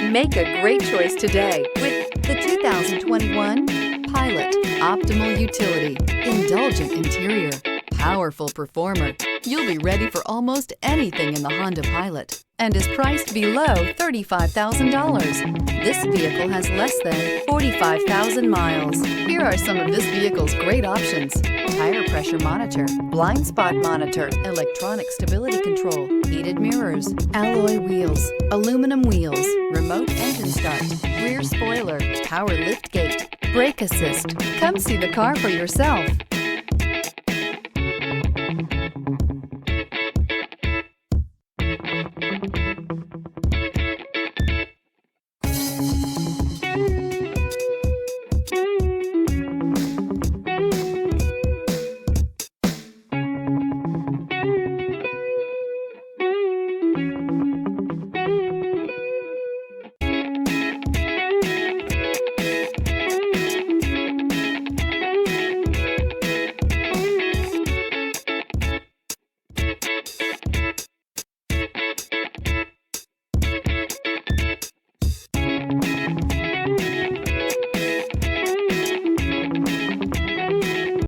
Make a great choice today with the 2021 Pilot. Optimal utility, indulgent interior, powerful performer. You'll be ready for almost anything in the Honda Pilot and is priced below $35,000. This vehicle has less than 45,000 miles. Here are some of this vehicle's great options: tire pressure monitor, blind spot monitor, electronic stability control, heated mirrors, alloy wheels, aluminum wheels, remote engine start, rear spoiler, power lift gate, brake assist. Come see the car for yourself.